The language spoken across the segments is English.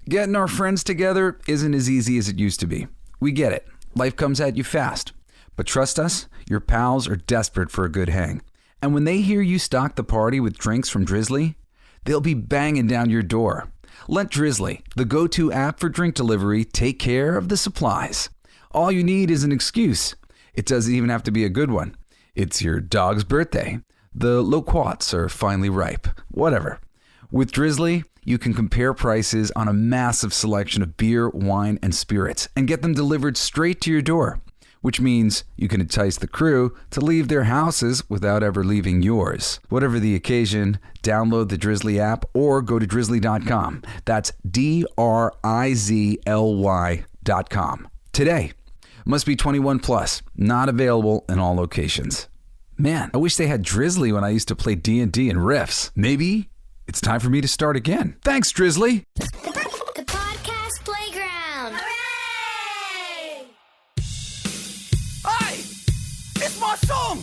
Getting our friends together isn't as easy as it used to be. We get it. Life comes at you fast. But trust us, your pals are desperate for a good hang. And when they hear you stock the party with drinks from Drizzly, they'll be banging down your door. Let Drizzly, the go-to app for drink delivery, take care of the supplies. All you need is an excuse. It doesn't even have to be a good one. It's your dog's birthday. The loquats are finally ripe. Whatever. With Drizzly, you can compare prices on a massive selection of beer, wine, and spirits and get them delivered straight to your door, which means you can entice the crew to leave their houses without ever leaving yours. Whatever the occasion, download the Drizzly app or go to drizzly.com. That's DRIZLY.com. Today. Must be 21 plus. Not available in all locations. Man, I wish they had Drizzly when I used to play D&D and Riffs. Maybe it's time for me to start again. Thanks, Drizzly. The podcast playground. Hooray! Hey, it's my song.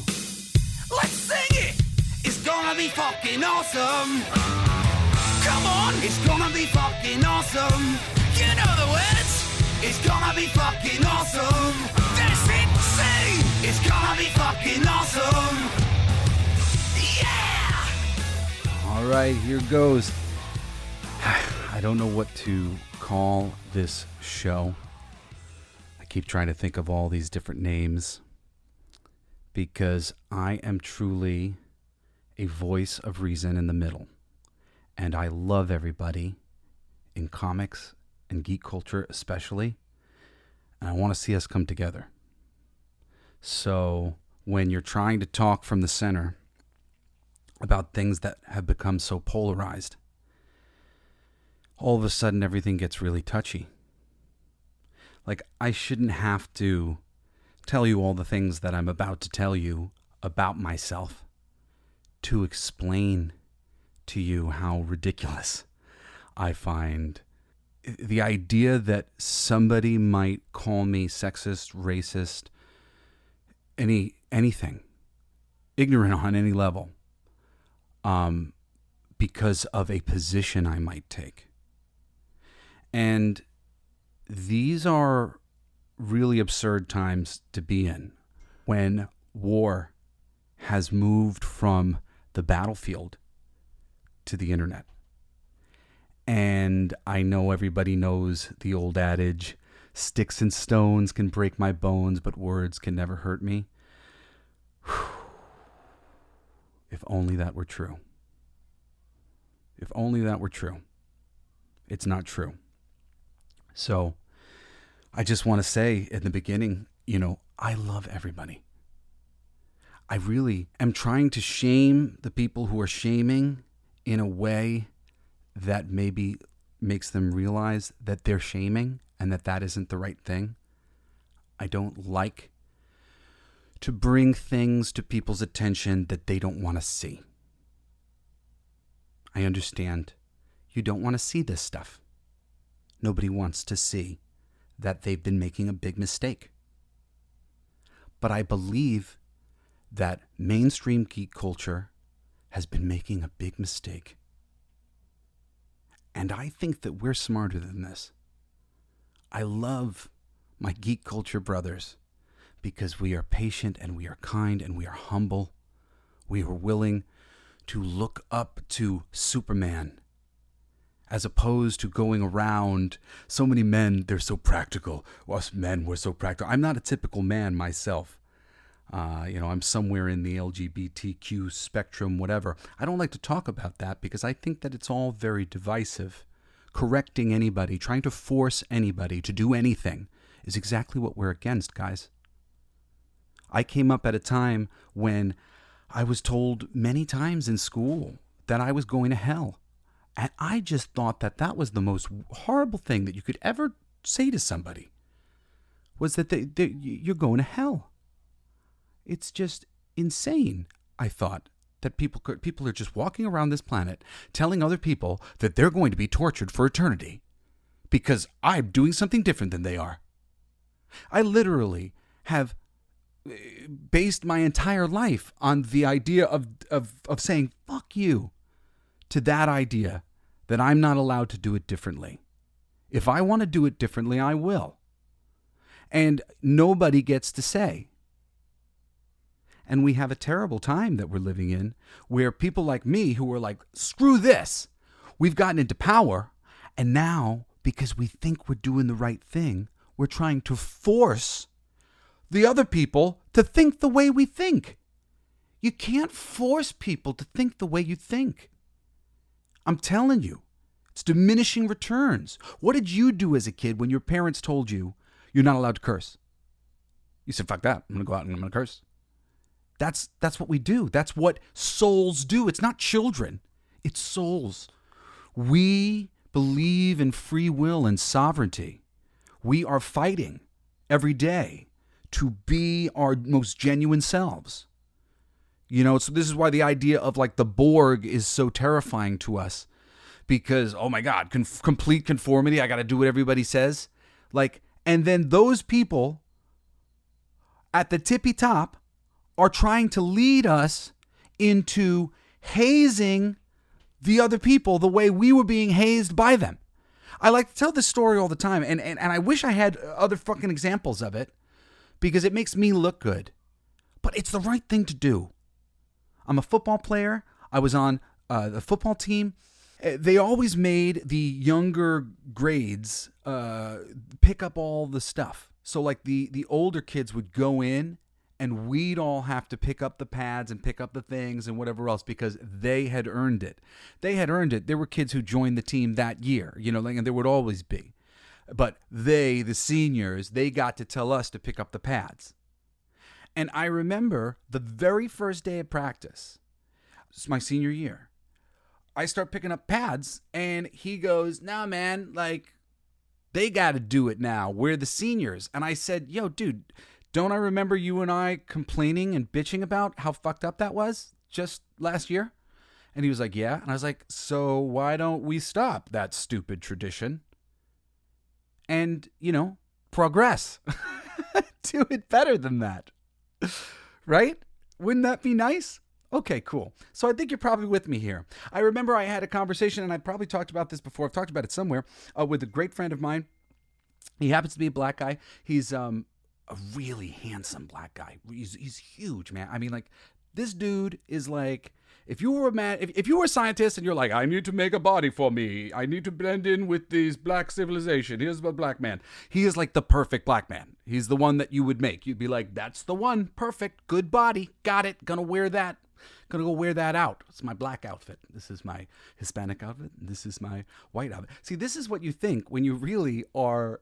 Let's sing it. It's gonna be fucking awesome. Come on, it's gonna be fucking awesome. You know the words. It's gonna be fucking awesome. That's it, sing. It's gonna be fucking awesome. Yeah! All right, here goes. I don't know what to call this show. I keep trying to think of all these different names because I am truly a voice of reason in the middle. And I love everybody in comics and geek culture especially. And I want to see us come together. So when you're trying to talk from the center about things that have become so polarized, all of a sudden everything gets really touchy. Like, I shouldn't have to tell you all the things that I'm about to tell you about myself to explain to you how ridiculous I find the idea that somebody might call me sexist, racist, anything, ignorant on any level, because of a position I might take. And these are really absurd times to be in when war has moved from the battlefield to the internet. And I know everybody knows the old adage, sticks and stones can break my bones, but words can never hurt me. If only that were true. If only that were true. It's not true. So I just want to say in the beginning, I love everybody. I really am trying to shame the people who are shaming in a way that maybe makes them realize that they're shaming and that isn't the right thing. I don't like to bring things to people's attention that they don't want to see. I understand you don't want to see this stuff. Nobody wants to see that they've been making a big mistake. But I believe that mainstream geek culture has been making a big mistake. And I think that we're smarter than this. I love my geek culture brothers because we are patient and we are kind and we are humble. We are willing to look up to Superman as opposed to going around. So many men, they're so practical. Us men, we're so practical. I'm not a typical man myself. I'm somewhere in the LGBTQ spectrum, whatever. I don't like to talk about that because I think that it's all very divisive. Correcting anybody, trying to force anybody to do anything is exactly what we're against, guys. I came up at a time when I was told many times in school that I was going to hell. And I just thought that was the most horrible thing that you could ever say to somebody, was that you're going to hell. It's just insane, I thought, that people are just walking around this planet telling other people that they're going to be tortured for eternity because I'm doing something different than they are. I literally have based my entire life on the idea of saying, fuck you, to that idea that I'm not allowed to do it differently. If I want to do it differently, I will. And nobody gets to say. And we have a terrible time that we're living in where people like me who are like, screw this, we've gotten into power, and now, because we think we're doing the right thing, we're trying to force the other people to think the way we think. You can't force people to think the way you think. I'm telling you, it's diminishing returns. What did you do as a kid when your parents told you you're not allowed to curse? You said, fuck that, I'm going to go out and I'm going to curse. That's what we do. That's what souls do. It's not children. It's souls. We believe in free will and sovereignty. We are fighting every day to be our most genuine selves. You know, so this is why the idea of like the Borg is so terrifying to us. Because, oh my God, complete conformity. I got to do what everybody says. Like, and then those people at the tippy top are trying to lead us into hazing the other people the way we were being hazed by them. I like to tell this story all the time, and I wish I had other fucking examples of it because it makes me look good. But it's the right thing to do. I'm a football player. I was on the football team. They always made the younger grades pick up all the stuff. So like the older kids would go in and we'd all have to pick up the pads and pick up the things and whatever else because they had earned it. They had earned it. There were kids who joined the team that year, you know, like, and there would always be. But they, the seniors, they got to tell us to pick up the pads. And I remember the very first day of practice, it's my senior year, I start picking up pads and he goes, nah, man, like, they got to do it now. We're the seniors. And I said, yo, dude, don't I remember you and I complaining and bitching about how fucked up that was just last year? And he was like, yeah. And I was like, so why don't we stop that stupid tradition and, you know, progress? Do it better than that. Right? Wouldn't that be nice? Okay, cool. So I think you're probably with me here. I remember I had a conversation, and I probably talked about this before. I've talked about it somewhere, with a great friend of mine. He happens to be a black guy. He's a really handsome black guy. He's huge, man. I mean, like, this dude is like, if you were a scientist and you're like, I need to make a body for me, I need to blend in with this black civilization, here's a black man. He is like the perfect black man. He's the one that you would make. You'd be like, that's the one. Perfect. Good body. Got it. Gonna wear that. Gonna go wear that out. It's my black outfit. This is my Hispanic outfit. This is my white outfit. See, this is what you think when you really are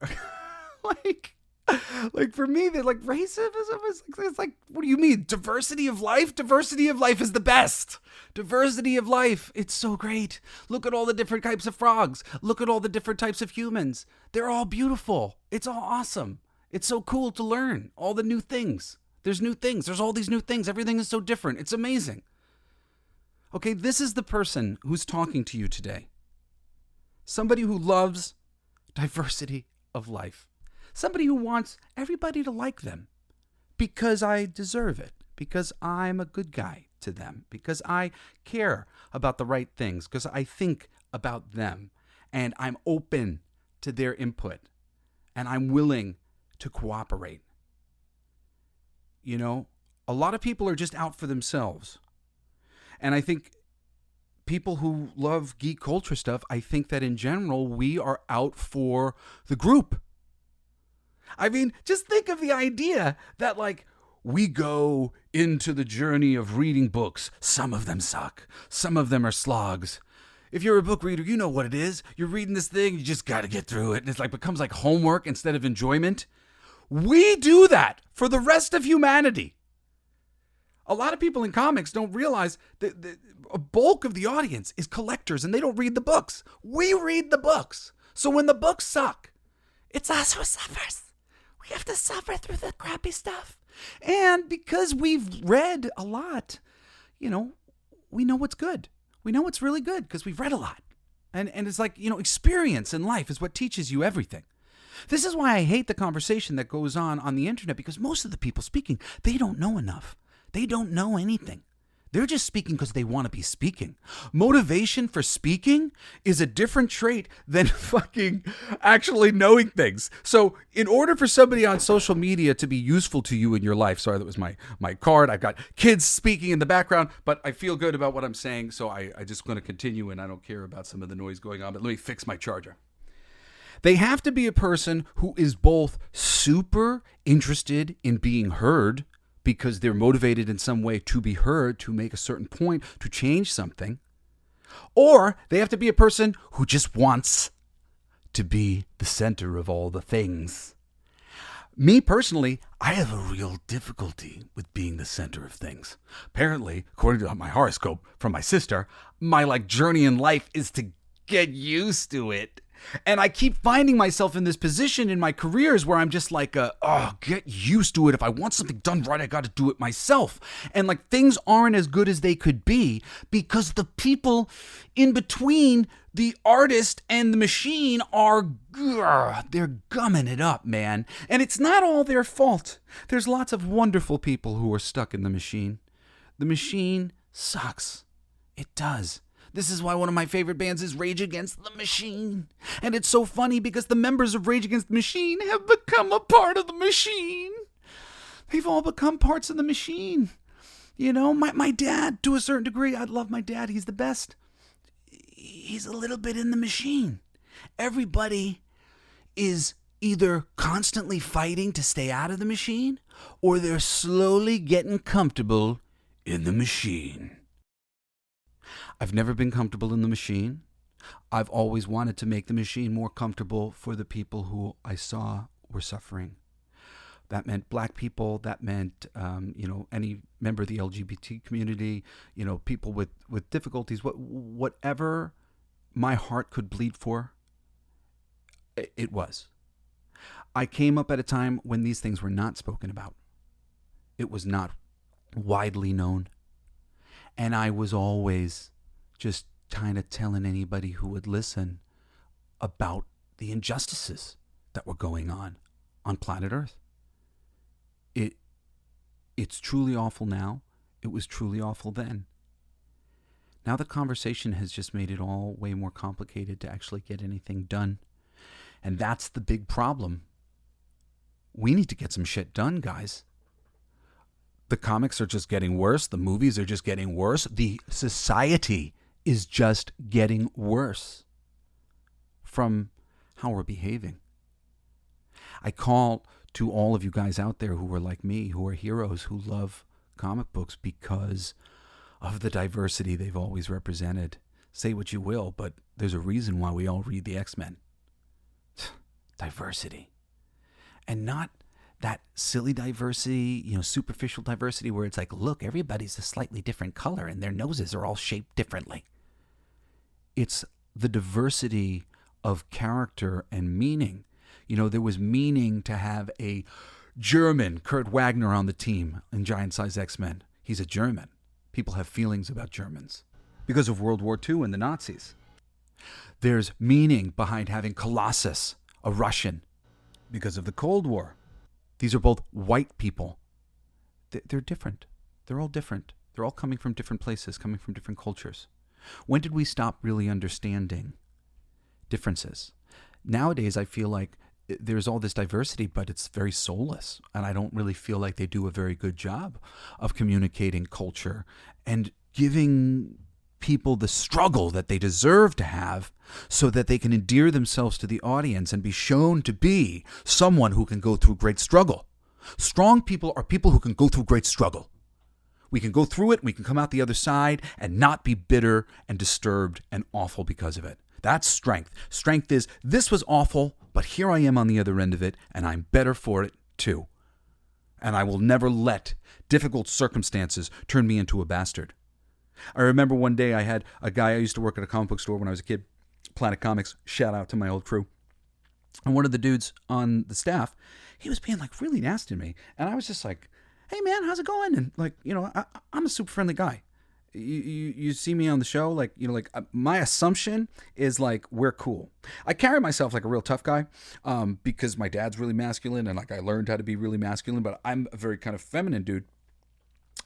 like for me, they're like racism is it's like, what do you mean? Diversity of life? Diversity of life is the best. Diversity of life. It's so great. Look at all the different types of frogs. Look at all the different types of humans. They're all beautiful. It's all awesome. It's so cool to learn all the new things. There's new things. There's all these new things. Everything is so different. It's amazing. Okay, this is the person who's talking to you today. Somebody who loves diversity of life. Somebody who wants everybody to like them because I deserve it, because I'm a good guy to them, because I care about the right things, because I think about them, and I'm open to their input, and I'm willing to cooperate. You know, a lot of people are just out for themselves. And I think people who love geek culture stuff, I think that in general, we are out for the group. I mean, just think of the idea that, like, we go into the journey of reading books. Some of them suck. Some of them are slogs. If you're a book reader, you know what it is. You're reading this thing, you just got to get through it. And it's like becomes like homework instead of enjoyment. We do that for the rest of humanity. A lot of people in comics don't realize that a bulk of the audience is collectors and they don't read the books. We read the books. So when the books suck, it's us who suffers. We have to suffer through the crappy stuff. And because we've read a lot, you know, we know what's good. We know what's really good because we've read a lot. And it's like, you know, experience in life is what teaches you everything. This is why I hate the conversation that goes on the internet, because most of the people speaking, they don't know enough. They don't know anything. They're just speaking because they want to be speaking. Motivation for speaking is a different trait than fucking actually knowing things. So in order for somebody on social media to be useful to you in your life, sorry, that was my card. I've got kids speaking in the background, but I feel good about what I'm saying, so I just going to continue, and I don't care about some of the noise going on, but let me fix my charger. They have to be a person who is both super interested in being heard, because they're motivated in some way to be heard, to make a certain point, to change something. Or they have to be a person who just wants to be the center of all the things. Me personally, I have a real difficulty with being the center of things. Apparently, according to my horoscope from my sister, my journey in life is to get used to it. And I keep finding myself in this position in my careers where I'm just get used to it. If I want something done right, I got to do it myself. And things aren't as good as they could be because the people in between the artist and the machine they're gumming it up, man. And it's not all their fault. There's lots of wonderful people who are stuck in the machine. The machine sucks. It does. This is why one of my favorite bands is Rage Against the Machine. And it's so funny because the members of Rage Against the Machine have become a part of the machine. They've all become parts of the machine. You know, my dad, to a certain degree, I love my dad. He's the best. He's a little bit in the machine. Everybody is either constantly fighting to stay out of the machine, or they're slowly getting comfortable in the machine. I've never been comfortable in the machine. I've always wanted to make the machine more comfortable for the people who I saw were suffering. That meant black people. That meant, any member of the LGBT community, people with difficulties, whatever my heart could bleed for, it was. I came up at a time when these things were not spoken about. It was not widely known. And I was always just kind of telling anybody who would listen about the injustices that were going on planet Earth. It's truly awful now. It was truly awful then. Now the conversation has just made it all way more complicated to actually get anything done. And that's the big problem. We need to get some shit done, guys. The comics are just getting worse. The movies are just getting worse. The society is just getting worse from how we're behaving. I call to all of you guys out there who are like me, who are heroes, who love comic books because of the diversity they've always represented. Say what you will, but there's a reason why we all read the X-Men. Diversity. And not that silly diversity, superficial diversity where it's look, everybody's a slightly different color and their noses are all shaped differently. It's the diversity of character and meaning. There was meaning to have a German, Kurt Wagner, on the team in Giant Size X-Men. He's a German. People have feelings about Germans because of World War II and the Nazis. There's meaning behind having Colossus, a Russian, because of the Cold War. These are both white people. They're different. They're all different. They're all coming from different places, coming from different cultures. When did we stop really understanding differences? Nowadays, I feel like there's all this diversity, but it's very soulless. And I don't really feel like they do a very good job of communicating culture and giving people the struggle that they deserve to have so that they can endear themselves to the audience and be shown to be someone who can go through great struggle. Strong people are people who can go through great struggle. We can go through it, we can come out the other side and not be bitter and disturbed and awful because of it. That's strength. Strength is, this was awful, but here I am on the other end of it, and I'm better for it too. And I will never let difficult circumstances turn me into a bastard. I remember one day I had a guy, I used to work at a comic book store when I was a kid, Planet Comics, shout out to my old crew. And one of the dudes on the staff, he was being really nasty to me. And I was just like, hey man, how's it going? And I'm a super friendly guy. You see me on the show, my assumption is we're cool. I carry myself like a real tough guy because my dad's really masculine and I learned how to be really masculine, but I'm a very kind of feminine dude.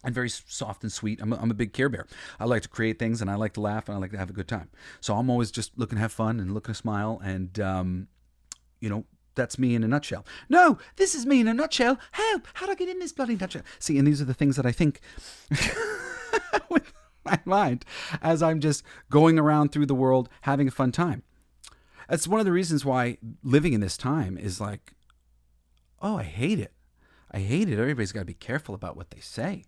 and very soft and sweet. I'm a big Care Bear. I like to create things, and I like to laugh, and I like to have a good time. So I'm always just looking to have fun and looking to smile, and that's me in a nutshell. No, this is me in a nutshell. Help! How do I get in this bloody nutshell? See, and these are the things that I think with my mind as I'm just going around through the world having a fun time. That's one of the reasons why living in this time is like, oh, I hate it. I hate it. Everybody's got to be careful about what they say.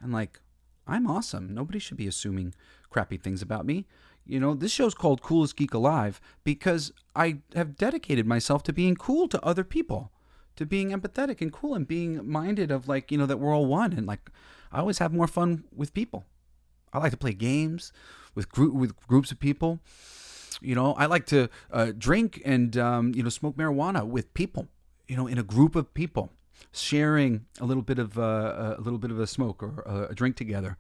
And like, I'm awesome. Nobody should be assuming crappy things about me. This show's called Coolest Geek Alive because I have dedicated myself to being cool to other people, to being empathetic and cool and being minded of like, that we're all one. And like, I always have more fun with people. I like to play games with groups of people. I like to drink and, smoke marijuana with people, in a group of people, sharing a little bit of a smoke or a drink together.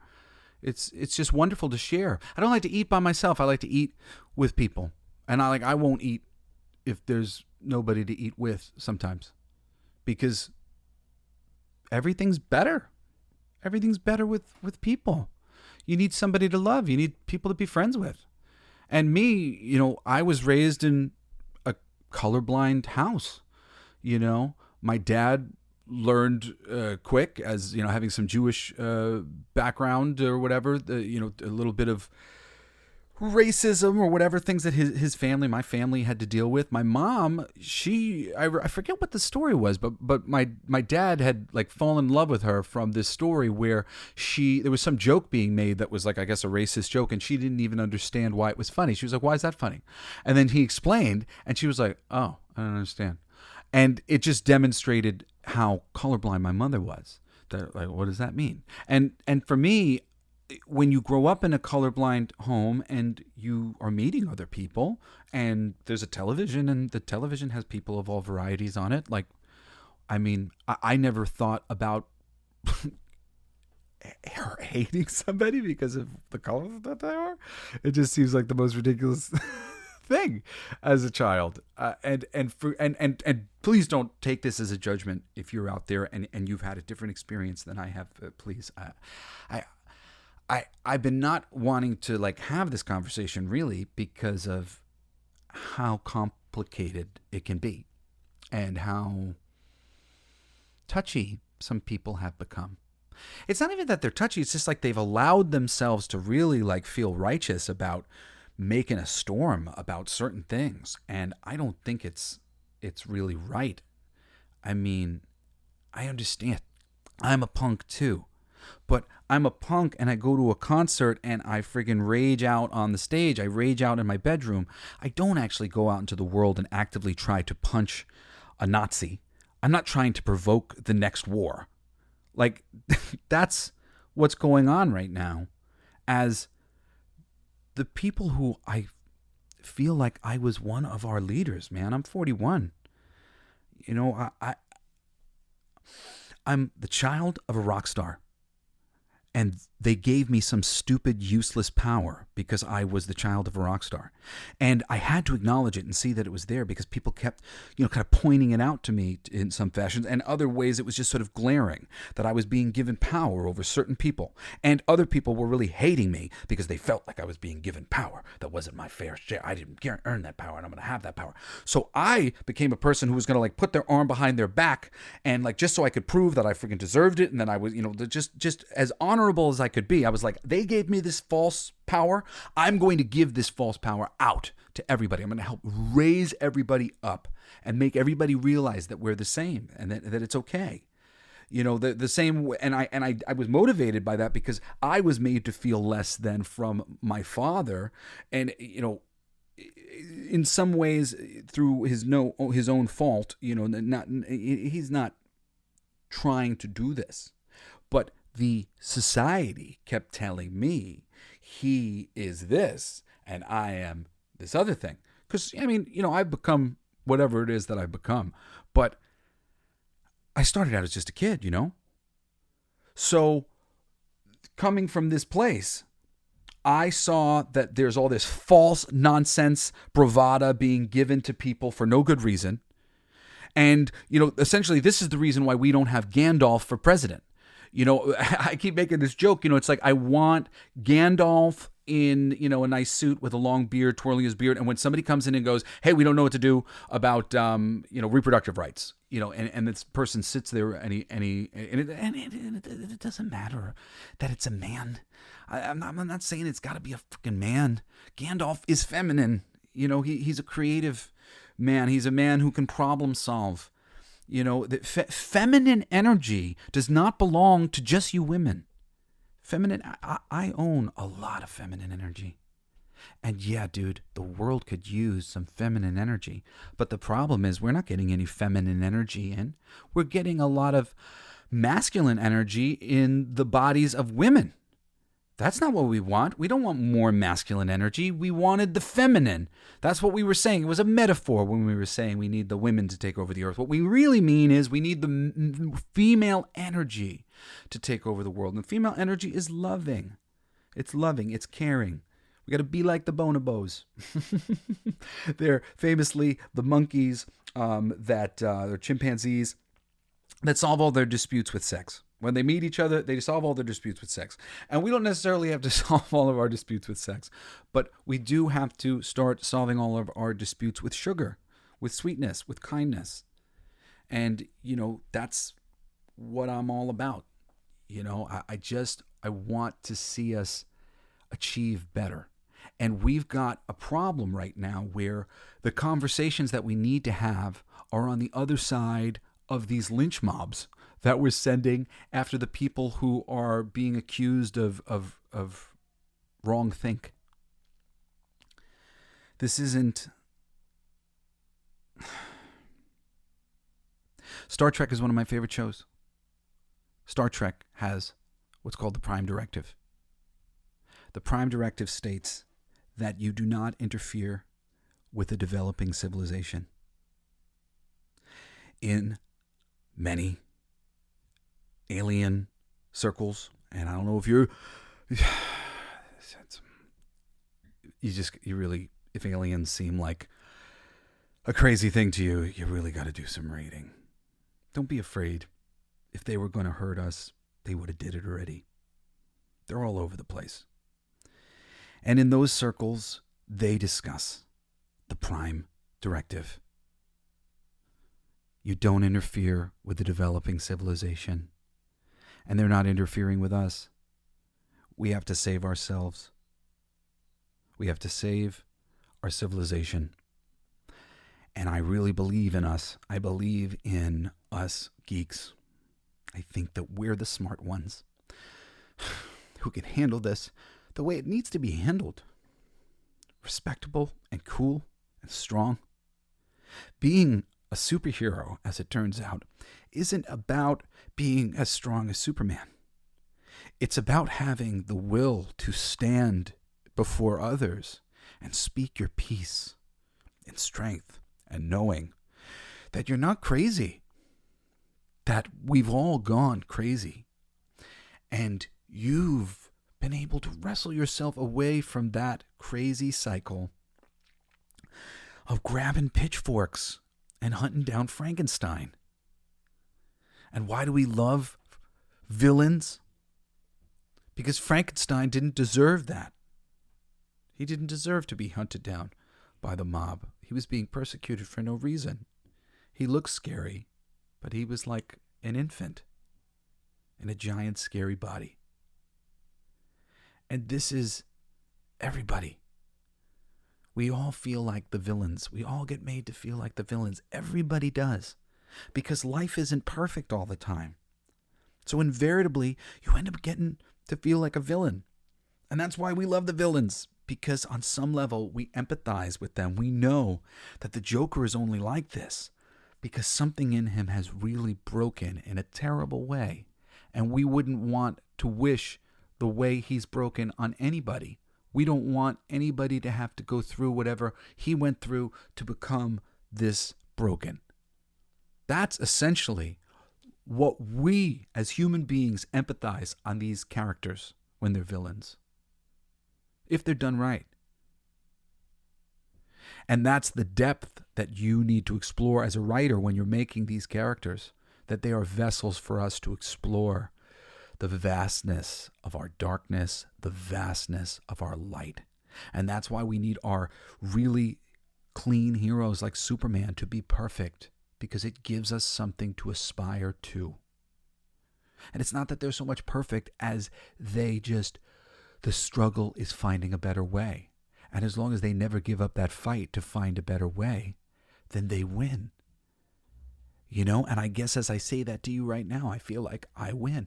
It's just wonderful to share. I don't like to eat by myself. I like to eat with people. And I won't eat if there's nobody to eat with sometimes, because everything's better. Everything's better with people. You need somebody to love. You need people to be friends with. And me, I was raised in a colorblind house. My dad learned quick, as having some Jewish background or whatever, a little bit of racism or whatever, things that my family had to deal with. My mom, I forget what the story was, but my dad had like fallen in love with her from this story where there was some joke being made that was like, I guess, a racist joke, and she didn't even understand why it was funny. She was like, why is that funny? And then he explained, and she was like, oh, I don't understand. And it just demonstrated how colorblind my mother was. Like, what does that mean? And for me, when you grow up in a colorblind home and you are meeting other people, and there's a television, and the television has people of all varieties on it. Like, I mean, I never thought about hating somebody because of the color that they are. It just seems like the most ridiculous thing as a child. And please don't take this as a judgment if you're out there and you've had a different experience than I have. Please, I've been not wanting to like have this conversation really because of how complicated it can be and how touchy some people have become. It's not even that they're touchy. It's just like they've allowed themselves to really like feel righteous about making a storm about certain things. And I don't think it's really right. I mean, I understand. I'm a punk too. But I'm a punk and I go to a concert and I friggin' rage out on the stage. I rage out in my bedroom. I don't actually go out into the world and actively try to punch a Nazi. I'm not trying to provoke the next war. Like, that's what's going on right now. As the people who I feel like I was one of our leaders, man. I'm 41. I'm the child of a rock star. And they gave me some stupid, useless power because I was the child of a rock star. And I had to acknowledge it and see that it was there because people kept, kind of pointing it out to me in some fashions. And other ways it was just sort of glaring that I was being given power over certain people. And other people were really hating me because they felt like I was being given power. That wasn't my fair share. I didn't earn that power and I'm going to have that power. So I became a person who was going to like put their arm behind their back and like just so I could prove that I freaking deserved it. And then I was, just as honorable as I could be. I was like, they gave me this false power. I'm going to give this false power out to everybody. I'm going to help raise everybody up and make everybody realize that we're the same and that it's okay. The same. And I was motivated by that because I was made to feel less than from my father. And, in some ways through his own fault, he's not trying to do this, but the society kept telling me he is this and I am this other thing. Because, I've become whatever it is that I've become. But I started out as just a kid, So coming from this place, I saw that there's all this false nonsense bravado being given to people for no good reason. And, essentially this is the reason why we don't have Gandalf for president. I keep making this joke, it's like I want Gandalf in, a nice suit with a long beard, twirling his beard. And when somebody comes in and goes, hey, we don't know what to do about, reproductive rights, and this person sits there and it doesn't matter that it's a man. I'm not saying it's got to be a freaking man. Gandalf is feminine. He's a creative man. He's a man who can problem solve. Feminine energy does not belong to just you women. I own a lot of feminine energy. And yeah, dude, the world could use some feminine energy. But the problem is we're not getting any feminine energy in. We're getting a lot of masculine energy in the bodies of women. That's not what we want. We don't want more masculine energy. We wanted the feminine. That's what we were saying. It was a metaphor when we were saying we need the women to take over the earth. What we really mean is we need the female energy to take over the world. And female energy is loving. It's loving. It's caring. We got to be like the bonobos. They're famously the monkeys they're chimpanzees that solve all their disputes with sex. When they meet each other, they solve all their disputes with sex. And we don't necessarily have to solve all of our disputes with sex, but we do have to start solving all of our disputes with sugar, with sweetness, with kindness. And, that's what I'm all about. I want to see us achieve better. And we've got a problem right now where the conversations that we need to have are on the other side of these lynch mobs that we're sending after the people who are being accused of wrong think. This isn't... Star Trek is one of my favorite shows. Star Trek has what's called the Prime Directive. The Prime Directive states that you do not interfere with a developing civilization. In many alien circles, and I don't know if if aliens seem like a crazy thing to you, you really got to do some reading. Don't be afraid. If they were going to hurt us, they would have did it already. They're all over the place. And in those circles, they discuss the Prime Directive. You don't interfere with the developing civilization. And they're not interfering with us. We have to save ourselves. We have to save our civilization. And I really believe in us. I believe in us geeks. I think that we're the smart ones who can handle this the way it needs to be handled. Respectable and cool and strong. Being a superhero, as it turns out, isn't about being as strong as Superman. It's about having the will to stand before others and speak your piece in strength and knowing that you're not crazy, that we've all gone crazy, and you've been able to wrestle yourself away from that crazy cycle of grabbing pitchforks and hunting down Frankenstein. And why do we love villains? Because Frankenstein didn't deserve that. He didn't deserve to be hunted down by the mob. He was being persecuted for no reason. He looked scary, but he was like an infant in a giant scary body. And this is everybody. We all feel like the villains. We all get made to feel like the villains. Everybody does. Because life isn't perfect all the time. So invariably, you end up getting to feel like a villain. And that's why we love the villains. Because on some level, we empathize with them. We know that the Joker is only like this because something in him has really broken in a terrible way. And we wouldn't want to wish the way he's broken on anybody. We don't want anybody to have to go through whatever he went through to become this broken. That's essentially what we as human beings empathize on these characters when they're villains. If they're done right. And that's the depth that you need to explore as a writer when you're making these characters, that they are vessels for us to explore the vastness of our darkness, the vastness of our light. And that's why we need our really clean heroes like Superman to be perfect, because it gives us something to aspire to. And it's not that they're so much perfect as the struggle is finding a better way. And as long as they never give up that fight to find a better way, then they win. And I guess as I say that to you right now, I feel like I win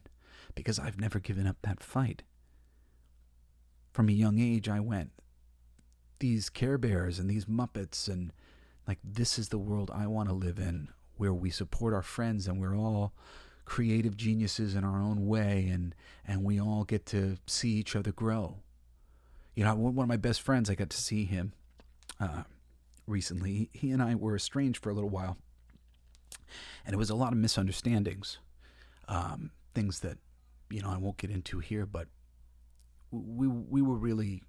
because I've never given up that fight. From a young age, I went, these Care Bears and these Muppets, and like, this is the world I want to live in, where we support our friends and we're all creative geniuses in our own way, and we all get to see each other grow. One of my best friends, I got to see him recently. He and I were estranged for a little while, and it was a lot of misunderstandings, things that I won't get into here, but we were really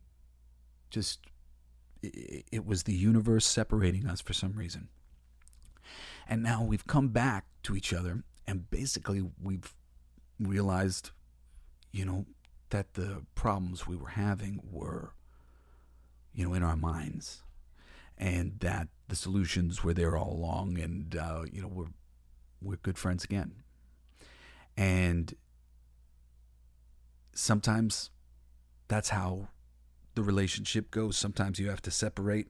just, it was the universe separating us for some reason. And now we've come back to each other, and basically we've realized, that the problems we were having were, in our minds, and that the solutions were there all along, and, we're good friends again. And sometimes that's how the relationship goes. Sometimes you have to separate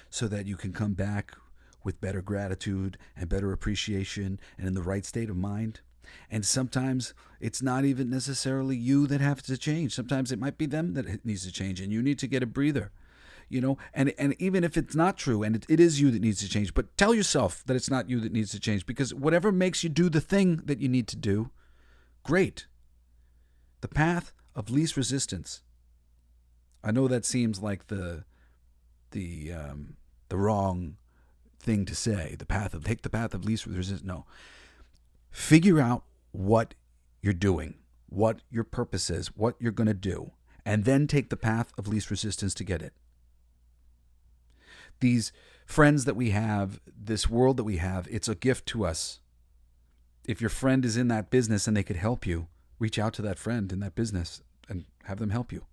so that you can come back with better gratitude and better appreciation and in the right state of mind. And sometimes it's not even necessarily you that have to change. Sometimes it might be them that needs to change, and you need to get a breather, and even if it's not true and it is you that needs to change, but tell yourself that it's not you that needs to change, because whatever makes you do the thing that you need to do, great. The path of least resistance. I know that seems like the wrong thing to say. Take the path of least resistance. No. Figure out what you're doing, what your purpose is, what you're going to do, and then take the path of least resistance to get it. These friends that we have, this world that we have, it's a gift to us. If your friend is in that business and they could help you, reach out to that friend in that business and have them help you.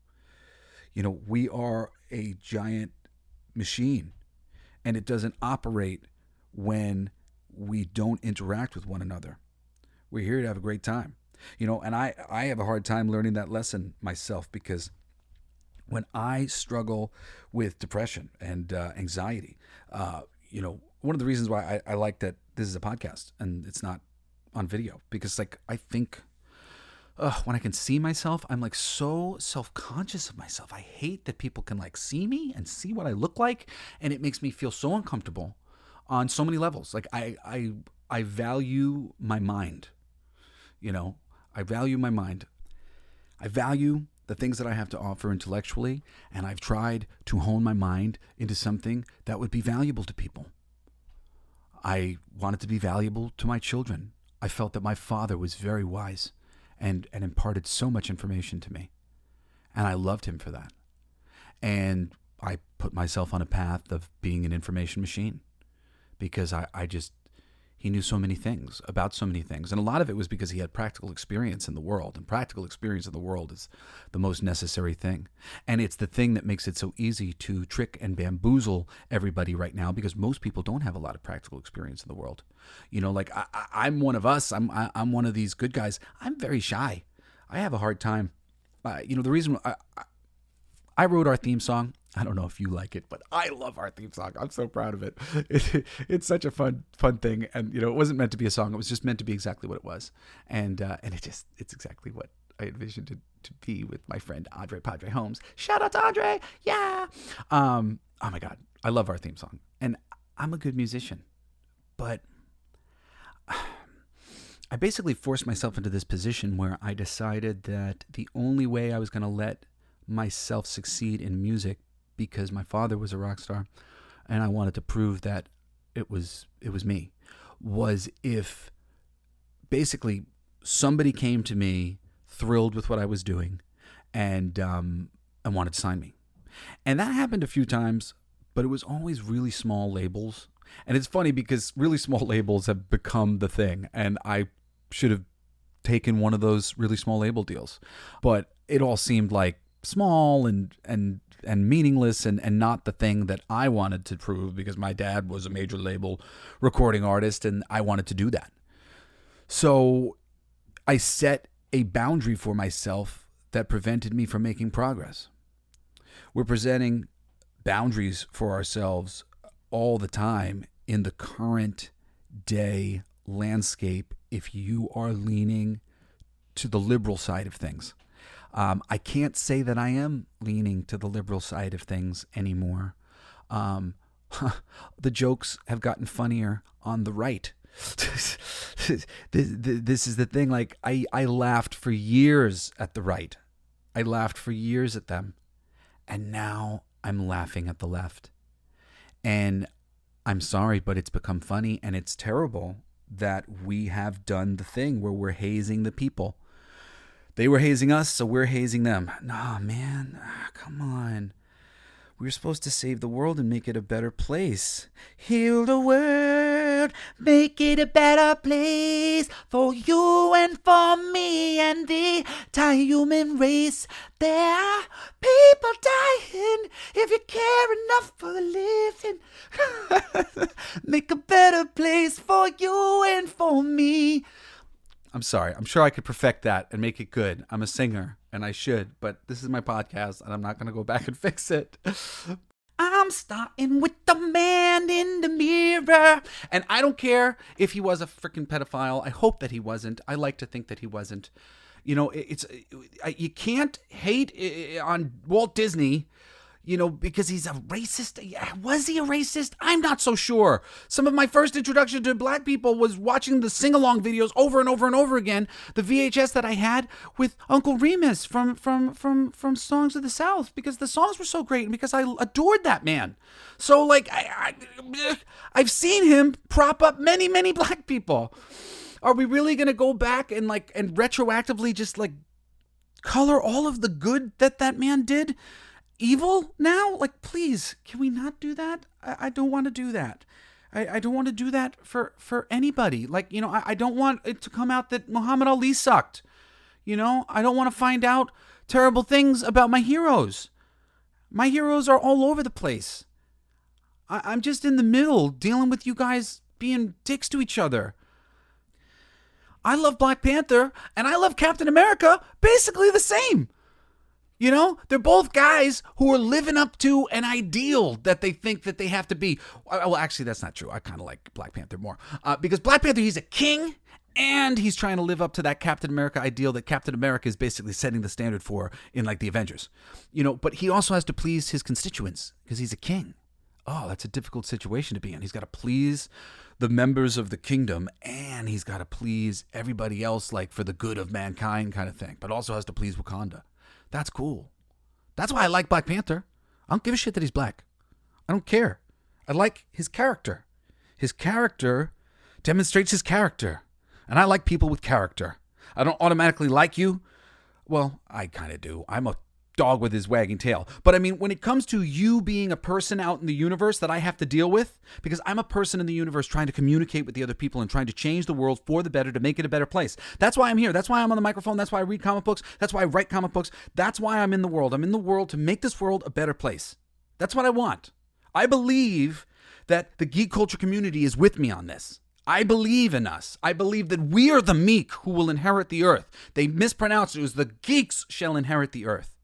We are a giant machine, and it doesn't operate when we don't interact with one another. We're here to have a great time. And I have a hard time learning that lesson myself, because when I struggle with depression and anxiety, one of the reasons why I like that this is a podcast and it's not on video, because I think when I can see myself, I'm so self-conscious of myself. I hate that people can see me and see what I look like, and it makes me feel so uncomfortable on so many levels. I value my mind. I value my mind. I value the things that I have to offer intellectually, and I've tried to hone my mind into something that would be valuable to people. I wanted to be valuable to my children. I felt that my father was very wise and imparted so much information to me, and I loved him for that. And I put myself on a path of being an information machine, because he knew so many things about so many things. And a lot of it was because he had practical experience in the world. And practical experience in the world is the most necessary thing. And it's the thing that makes it so easy to trick and bamboozle everybody right now, because most people don't have a lot of practical experience in the world. I'm one of us. I'm one of these good guys. I'm very shy. I have a hard time. The reason I wrote our theme song. I don't know if you like it, but I love our theme song. I'm so proud of it. It's such a fun thing. And, it wasn't meant to be a song. It was just meant to be exactly what it was. And it's exactly what I envisioned it to be with my friend, Andre Padre Holmes. Shout out to Andre. Yeah. Oh my God. I love our theme song, and I'm a good musician, but I basically forced myself into this position where I decided that the only way I was going to let myself succeed in music, because my father was a rock star and I wanted to prove that it was me, was if basically somebody came to me thrilled with what I was doing and wanted to sign me. And that happened a few times, but it was always really small labels. And it's funny because really small labels have become the thing, and I should have taken one of those really small label deals. But it all seemed like small and meaningless and not the thing that I wanted to prove, because my dad was a major label recording artist and I wanted to do that. So I set a boundary for myself that prevented me from making progress. We're presenting boundaries for ourselves all the time in the current day landscape if you are leaning to the liberal side of things. I can't say that I am leaning to the liberal side of things anymore. The jokes have gotten funnier on the right. This is the thing. Like, I laughed for years at the right. I laughed for years at them. And now I'm laughing at the left. And I'm sorry, but it's become funny, and it's terrible that we have done the thing where we're hazing the people. They were hazing us, so we're hazing them. Nah, man, come on. We're supposed to save the world and make it a better place. Heal the world, make it a better place for you and for me and the entire human race. There are people dying if you care enough for the living. Make a better place for you and for me. I'm sorry. I'm sure I could perfect that and make it good. I'm a singer, and I should, but this is my podcast, and I'm not going to go back and fix it. I'm starting with the man in the mirror. And I don't care if he was a freaking pedophile. I hope that he wasn't. I like to think that he wasn't. You know, you can't hate on Walt Disney, you know, because he's a racist. Was he a racist? I'm not so sure. Some of my first introduction to black people was watching the sing-along videos over and over and over again. The VHS that I had with Uncle Remus from Songs of the South, because the songs were so great and because I adored that man. So, like, I've seen him prop up many, many black people. Are we really going to go back and retroactively just, like, color all of the good that man did evil now? Like, please, can we not do that? I don't want to do that. I don't want to do that for anybody. Like, you know, I don't want it to come out that Muhammad Ali sucked. You know, I don't want to find out terrible things about my heroes. My heroes are all over the place. I'm just in the middle dealing with you guys being dicks to each other. I love Black Panther and I love Captain America basically the same. You know, they're both guys who are living up to an ideal that they think that they have to be. Well, actually, that's not true. I kind of like Black Panther more. Because Black Panther, he's a king, and he's trying to live up to that Captain America ideal that Captain America is basically setting the standard for in, like, the Avengers. You know, but he also has to please his constituents because he's a king. Oh, that's a difficult situation to be in. He's got to please the members of the kingdom, and he's got to please everybody else, like, for the good of mankind kind of thing, but also has to please Wakanda. That's cool. That's why I like Black Panther. I don't give a shit that he's black. I don't care. I like his character. His character demonstrates his character. And I like people with character. I don't automatically like you. Well, I kind of do. I'm a dog with his wagging tail. But I mean, when it comes to you being a person out in the universe that I have to deal with, because I'm a person in the universe trying to communicate with the other people and trying to change the world for the better, to make it a better place. That's why I'm here. That's why I'm on the microphone. That's why I read comic books. That's why I write comic books. That's why I'm in the world. I'm in the world to make this world a better place. That's what I want. I believe that the geek culture community is with me on this. I believe in us. I believe that we are the meek who will inherit the earth. They mispronounced it. It was the geeks shall inherit the earth.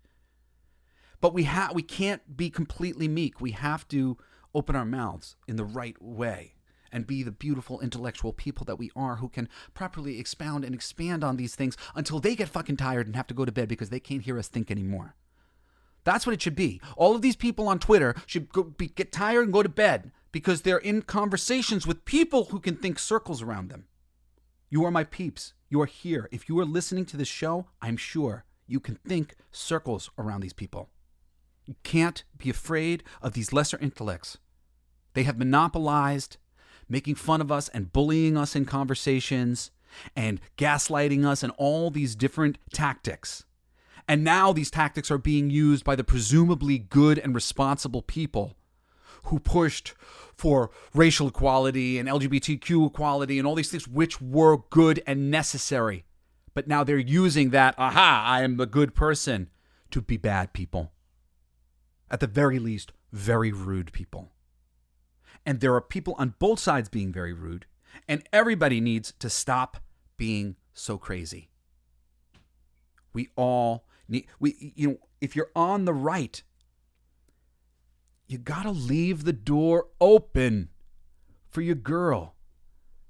But we can't be completely meek. We have to open our mouths in the right way and be the beautiful intellectual people that we are, who can properly expound and expand on these things until they get fucking tired and have to go to bed because they can't hear us think anymore. That's what it should be. All of these people on Twitter should get tired and go to bed because they're in conversations with people who can think circles around them. You are my peeps. You are here. If you are listening to this show, I'm sure you can think circles around these people. You can't be afraid of these lesser intellects. They have monopolized making fun of us and bullying us in conversations and gaslighting us and all these different tactics. And now these tactics are being used by the presumably good and responsible people who pushed for racial equality and LGBTQ equality and all these things which were good and necessary. But now they're using that, aha, I am the good person, to be bad people. At the very least, very rude people. And there are people on both sides being very rude, and everybody needs to stop being so crazy. We all need, if you're on the right, you gotta leave the door open for your girl,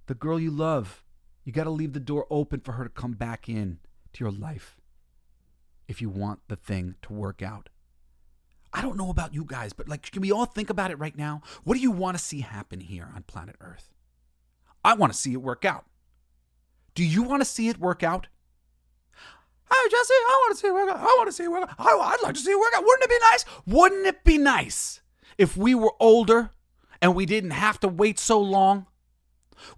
the girl you love. You gotta leave the door open for her to come back in to your life if you want the thing to work out. I don't know about you guys, but can we all think about it right now? What do you want to see happen here on planet Earth? I want to see it work out. Do you want to see it work out? Hey, Jesse, I want to see it work out. I want to see it work out. I'd like to see it work out. Wouldn't it be nice? Wouldn't it be nice if we were older and we didn't have to wait so long?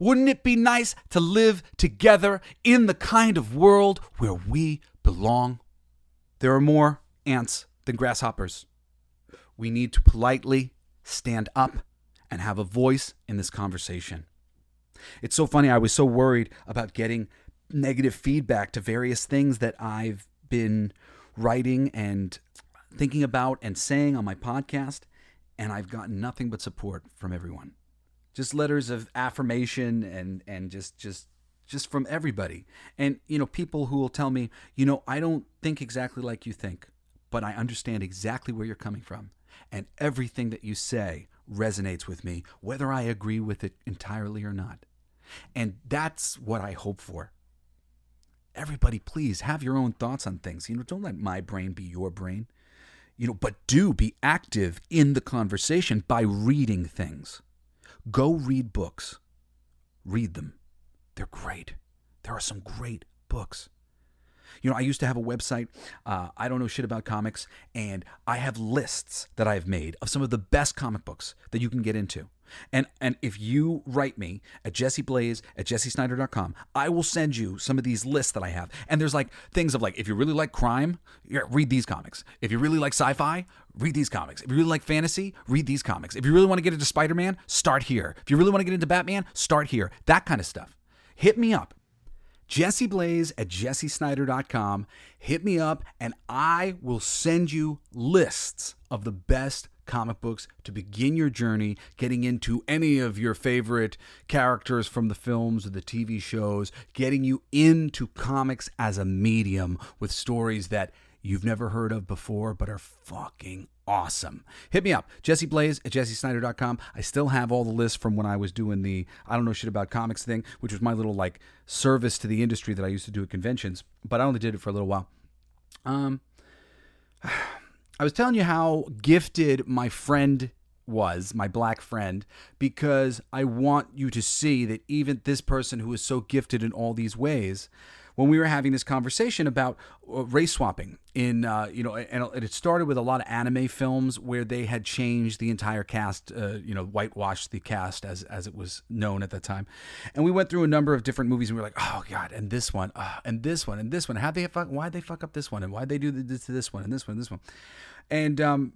Wouldn't it be nice to live together in the kind of world where we belong? There are more ants than grasshoppers. We need to politely stand up and have a voice in this conversation. It's so funny. I was so worried about getting negative feedback to various things that I've been writing and thinking about and saying on my podcast, and I've gotten nothing but support from everyone. Just letters of affirmation and just from everybody. And, people who will tell me, I don't think exactly like you think, but I understand exactly where you're coming from. And everything that you say resonates with me, whether I agree with it entirely or not. And that's what I hope for. Everybody, please have your own thoughts on things. Don't let my brain be your brain. But do be active in the conversation by reading things. Go read books. Read them. They're great. There are some great books. I used to have a website. I don't know shit about comics, and I have lists that I've made of some of the best comic books that you can get into. And if you write me at jesseblaze@jessesnyder.com, I will send you some of these lists that I have. And there's things of if you really like crime, read these comics. If you really like sci-fi, read these comics. If you really like fantasy, read these comics. If you really want to get into Spider-Man, start here. If you really want to get into Batman, start here. That kind of stuff. Hit me up. jesseblaze@jessesnyder.com. Hit me up and I will send you lists of the best comic books to begin your journey getting into any of your favorite characters from the films or the TV shows, getting you into comics as a medium with stories that you've never heard of before but are fucking awesome. Hit me up, jesseblaze@jessesnyder.com. I still have all the lists from when I was doing the I don't know shit about comics thing, which was my little service to the industry that I used to do at conventions, but I only did it for a little while. I was telling you how gifted my friend was, my black friend, because I want you to see that even this person who is so gifted in all these ways, when we were having this conversation about race swapping and it started with a lot of anime films where they had changed the entire cast, whitewashed the cast as it was known at the time. And we went through a number of different movies and we were like, oh God, and this one, and this one, and this one. Why'd they fuck up this one? And why'd they do this to this one and this one and this one? And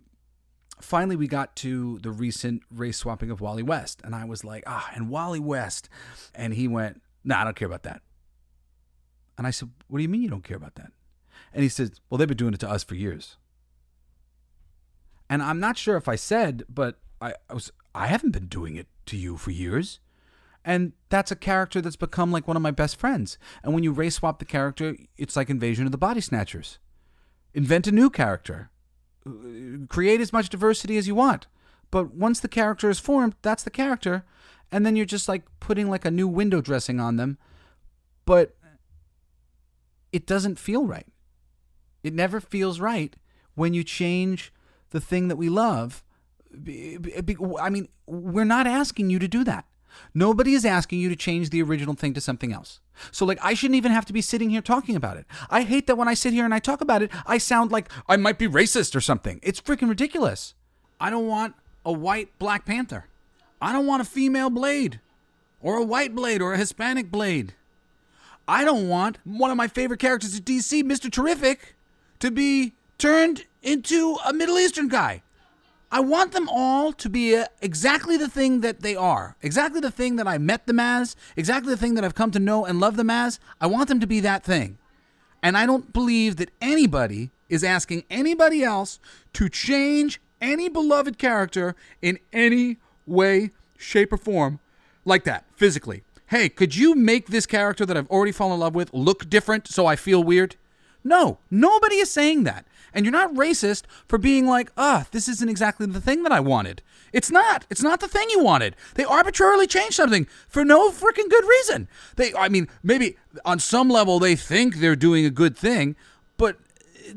finally we got to the recent race swapping of Wally West. And I was like, and Wally West. And he went, nah, I don't care about that. And I said, what do you mean you don't care about that? And he said, well, they've been doing it to us for years. And I'm not sure if I said, but I haven't been doing it to you for years. And that's a character that's become one of my best friends. And when you race swap the character, it's like Invasion of the Body Snatchers. Invent a new character. Create as much diversity as you want. But once the character is formed, that's the character. And then you're just putting a new window dressing on them. But it doesn't feel right. It never feels right when you change the thing that we love. I mean, we're not asking you to do that. Nobody is asking you to change the original thing to something else. So I shouldn't even have to be sitting here talking about it. I hate that when I sit here and I talk about it, I sound like I might be racist or something. It's freaking ridiculous. I don't want a white Black Panther. I don't want a female Blade or a white Blade or a Hispanic Blade. I don't want one of my favorite characters at DC, Mr. Terrific, to be turned into a Middle Eastern guy. I want them all to be exactly the thing that they are, exactly the thing that I met them as, exactly the thing that I've come to know and love them as. I want them to be that thing. And I don't believe that anybody is asking anybody else to change any beloved character in any way, shape, or form like that, physically. Hey, could you make this character that I've already fallen in love with look different so I feel weird? No, nobody is saying that. And you're not racist for being like, this isn't exactly the thing that I wanted. It's not. It's not the thing you wanted. They arbitrarily changed something for no freaking good reason. Maybe on some level they think they're doing a good thing, but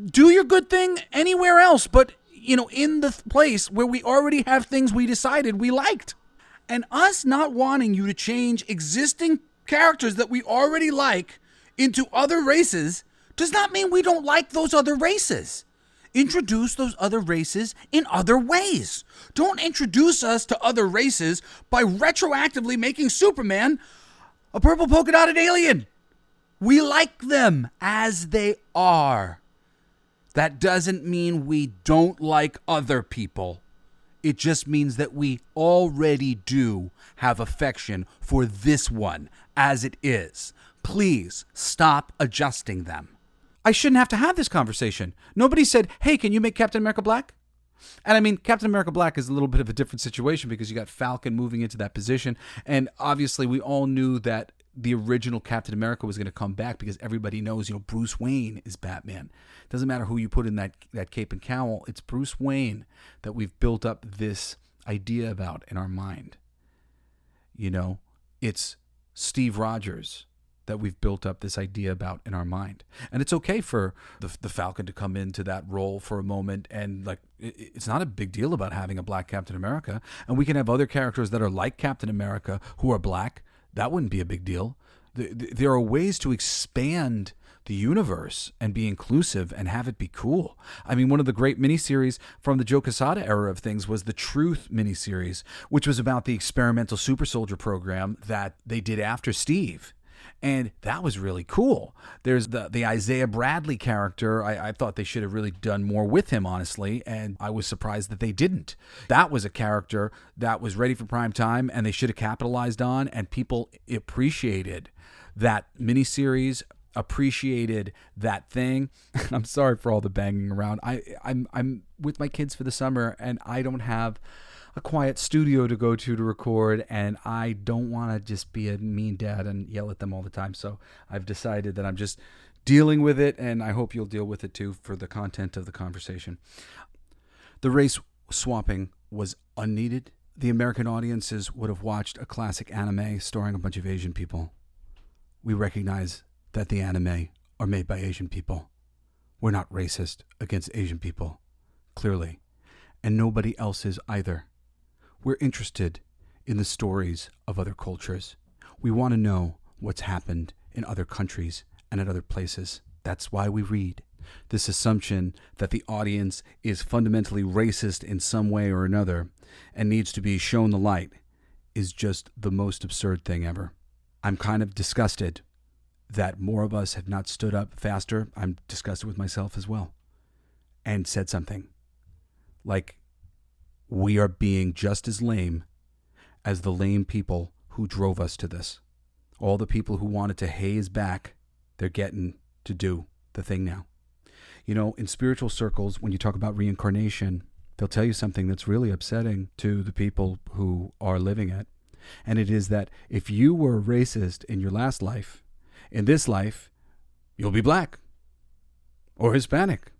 do your good thing anywhere else, but, in the place where we already have things we decided we liked. And us not wanting you to change existing characters that we already like into other races does not mean we don't like those other races. Introduce those other races in other ways. Don't introduce us to other races by retroactively making Superman a purple polka dotted alien. We like them as they are. That doesn't mean we don't like other people. It just means that we already do have affection for this one as it is. Please stop adjusting them. I shouldn't have to have this conversation. Nobody said, hey, can you make Captain America black? And I mean, Captain America Black is a little bit of a different situation because you got Falcon moving into that position. And obviously we all knew that the original Captain America was going to come back because everybody knows, Bruce Wayne is Batman. It doesn't matter who you put in that cape and cowl. It's Bruce Wayne that we've built up this idea about in our mind. It's Steve Rogers that we've built up this idea about in our mind. And it's okay for the Falcon to come into that role for a moment. And it's not a big deal about having a black Captain America. And we can have other characters that are like Captain America who are black. That wouldn't be a big deal. There are ways to expand the universe and be inclusive and have it be cool. I mean, one of the great miniseries from the Joe Quesada era of things was the Truth miniseries, which was about the experimental super soldier program that they did after Steve. And that was really cool. There's the Isaiah Bradley character. I thought they should have really done more with him, honestly, and I was surprised that they didn't. That was a character that was ready for prime time, and they should have capitalized on, and people appreciated that miniseries, appreciated that thing. I'm sorry for all the banging around. I'm with my kids for the summer, and I don't have a quiet studio to go to record, and I don't want to just be a mean dad and yell at them all the time. So I've decided that I'm just dealing with it, and I hope you'll deal with it too for the content of the conversation. The race swapping was unneeded. The American audiences would have watched a classic anime starring a bunch of Asian people. We recognize that the anime are made by Asian people. We're not racist against Asian people, clearly, and nobody else is either. We're interested in the stories of other cultures. We want to know what's happened in other countries and at other places. That's why we read. This assumption that the audience is fundamentally racist in some way or another and needs to be shown the light is just the most absurd thing ever. I'm kind of disgusted that more of us have not stood up faster. I'm disgusted with myself as well and said something like, we are being just as lame as the lame people who drove us to this. All the people who wanted to haze back, they're getting to do the thing now. In spiritual circles, when you talk about reincarnation, they'll tell you something that's really upsetting to the people who are living it. And it is that if you were racist in your last life, in this life, you'll be black or Hispanic.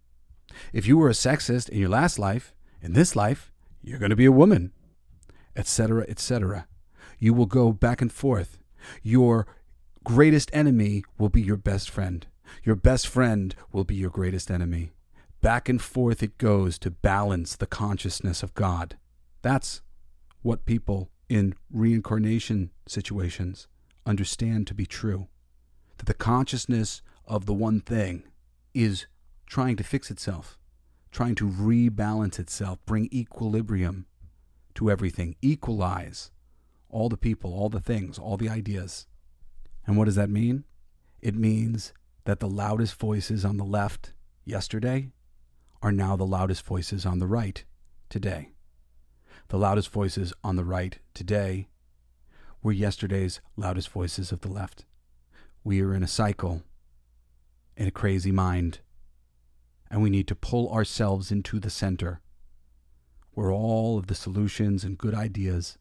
If you were a sexist in your last life, in this life, you're going to be a woman, etc., etc. You will go back and forth. Your greatest enemy will be your best friend. Your best friend will be your greatest enemy. Back and forth it goes to balance the consciousness of God. That's what people in reincarnation situations understand to be true. That the consciousness of the one thing is trying to fix itself, trying to rebalance itself, bring equilibrium to everything, equalize all the people, all the things, all the ideas. And what does that mean? It means that the loudest voices on the left yesterday are now the loudest voices on the right today. The loudest voices on the right today were yesterday's loudest voices of the left. We are in a cycle, in a crazy mind. And we need to pull ourselves into the center where all of the solutions and good ideas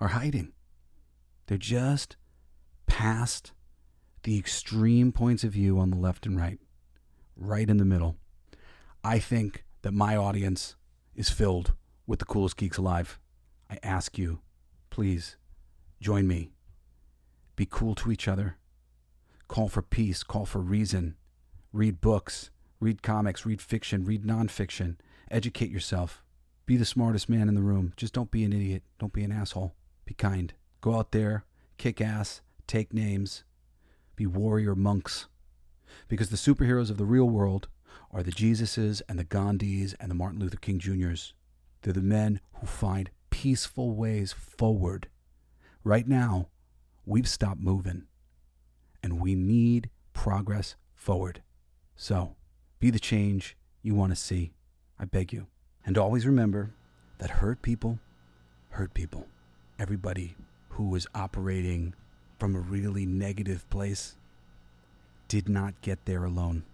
are hiding. They're just past the extreme points of view on the left and right in the middle. I think that my audience is filled with the coolest geeks alive. I ask you, please join me. Be cool to each other. Call for peace. Call for reason. Read books. Read comics. Read fiction. Read nonfiction. Educate yourself. Be the smartest man in the room. Just don't be an idiot. Don't be an asshole. Be kind. Go out there. Kick ass. Take names. Be warrior monks. Because the superheroes of the real world are the Jesuses and the Gandhis and the Martin Luther King Jr.'s. They're the men who find peaceful ways forward. Right now, we've stopped moving, and we need progress forward. So, be the change you want to see. I beg you. And always remember that hurt people hurt people. Everybody who is operating from a really negative place did not get there alone.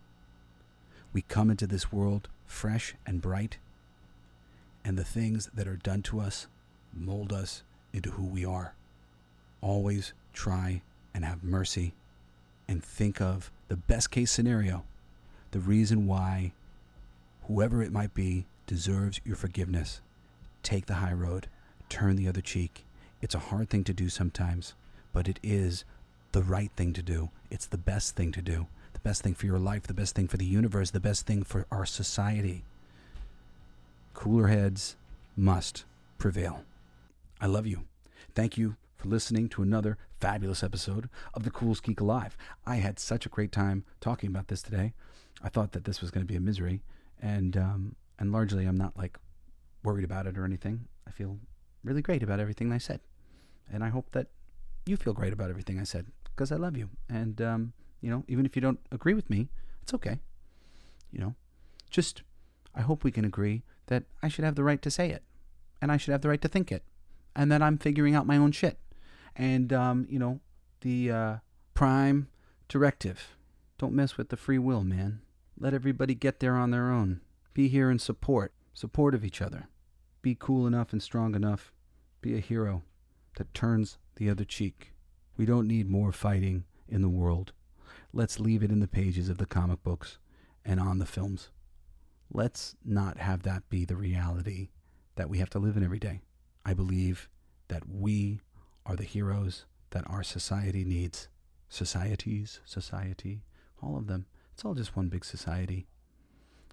We come into this world fresh and bright, and the things that are done to us mold us into who we are. Always try and have mercy and think of the best case scenario, the reason why whoever it might be deserves your forgiveness. Take the high road, turn the other cheek. It's a hard thing to do sometimes, but it is the right thing to do. It's the best thing to do. The best thing for your life, the best thing for the universe, the best thing for our society. Cooler heads must prevail. I love you. Thank you for listening to another fabulous episode of the Coolest Geek Alive. I had such a great time talking about this today. I thought that this was going to be a misery, and largely I'm not like worried about it or anything. I feel really great about everything I said, and I hope that you feel great about everything I said, because I love you. And even if you don't agree with me, it's okay. Just I hope we can agree that I should have the right to say it, and I should have the right to think it, and that I'm figuring out my own shit. And, the prime directive, don't mess with the free will, man. Let everybody get there on their own. Be here in support of each other. Be cool enough and strong enough. Be a hero that turns the other cheek. We don't need more fighting in the world. Let's leave it in the pages of the comic books and on the films. Let's not have that be the reality that we have to live in every day. I believe that we are the heroes that our society needs. Society, all of them. It's all just one big society.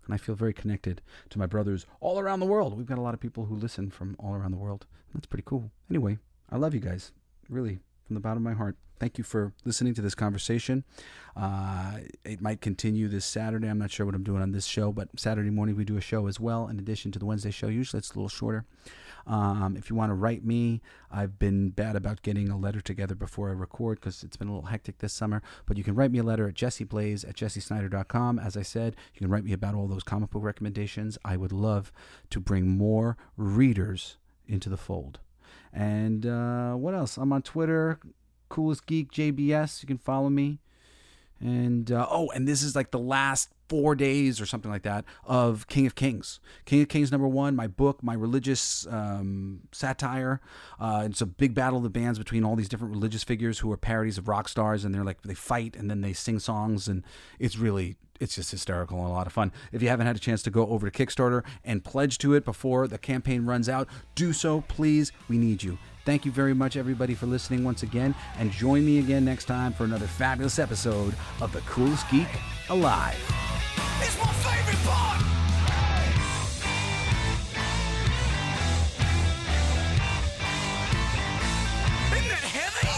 And I feel very connected to my brothers all around the world. We've got a lot of people who listen from all around the world. That's pretty cool. Anyway, I love you guys, really, from the bottom of my heart. Thank you for listening to this conversation. It might continue this Saturday. I'm not sure what I'm doing on this show, but Saturday morning we do a show as well, in addition to the Wednesday show. Usually it's a little shorter. If you want to write me, I've been bad about getting a letter together before I record because it's been a little hectic this summer. But you can write me a letter at jesseblaze@jessesnyder.com. As I said, you can write me about all those comic book recommendations. I would love to bring more readers into the fold. And what else? I'm on Twitter, Coolest Geek JBS. You can follow me. And and this is like the last 4 days or something like that of King of Kings. King of Kings #1, my book, my religious satire. It's a big battle of the bands between all these different religious figures who are parodies of rock stars, and they fight and then they sing songs, and it's just hysterical and a lot of fun. If you haven't had a chance to go over to Kickstarter and pledge to it before the campaign runs out, do so, please. We need you. Thank you very much, everybody, for listening once again, and join me again next time for another fabulous episode of the Coolest Geek Alive. It's my favorite part. Isn't that heavy?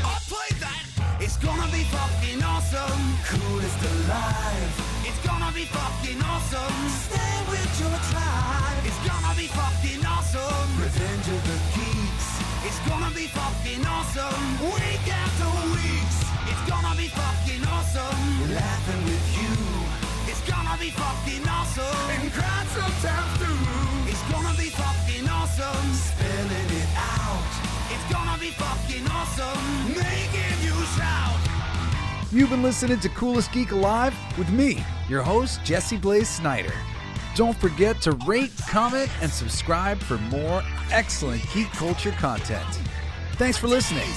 I played that. It's gonna be fucking awesome. Coolest alive. It's gonna be fucking awesome. Stay with your tribe. It's gonna be fucking awesome. Revenge of the Geeks. It's gonna be fucking awesome. Week after weeks. It's gonna be fucking awesome. Laughing with you. It's gonna be fucking awesome. And crying sometimes too. It's gonna be fucking awesome. Spelling it out. It's gonna be fucking awesome. Making you shout. You've been listening to Coolest Geek Alive with me, your host, Jesse Blaze Snyder. Don't forget to rate, comment, and subscribe for more excellent geek culture content. Thanks for listening.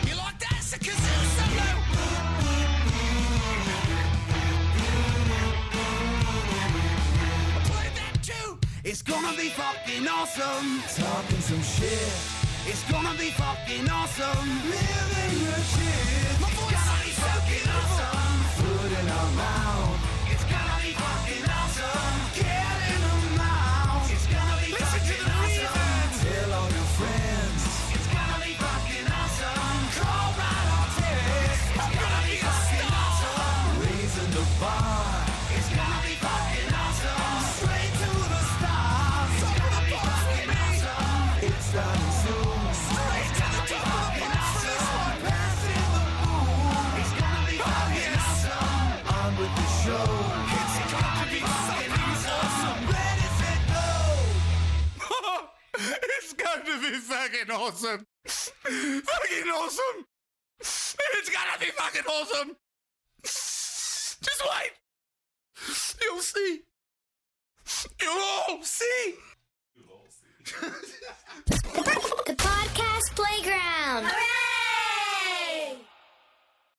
You like that? It's a kazoo solo. I played that too. It's gonna be fucking awesome. Talking some shit. It's gonna be fucking awesome. Living the shit. My voice is fucking awesome. Food in our mouth. It's gonna be fucking awesome. Get in the mouth. It's gonna be fucking awesome. Tell all your friends. It's gonna be fucking awesome. Call right on text. It's gonna be fucking awesome. Raising the bar. It's gonna be fucking awesome. Straight to the stars. It's gonna be fucking awesome. It's starting soon. Straight to the top. It's passing the moon. It's gonna be fucking awesome. On with the show. It's gonna be fucking awesome. Ready, set, go. It's gonna be fucking awesome. Fucking awesome. It's gonna be fucking awesome. Just wait. You'll see. You'll all see. The Podcast Playground.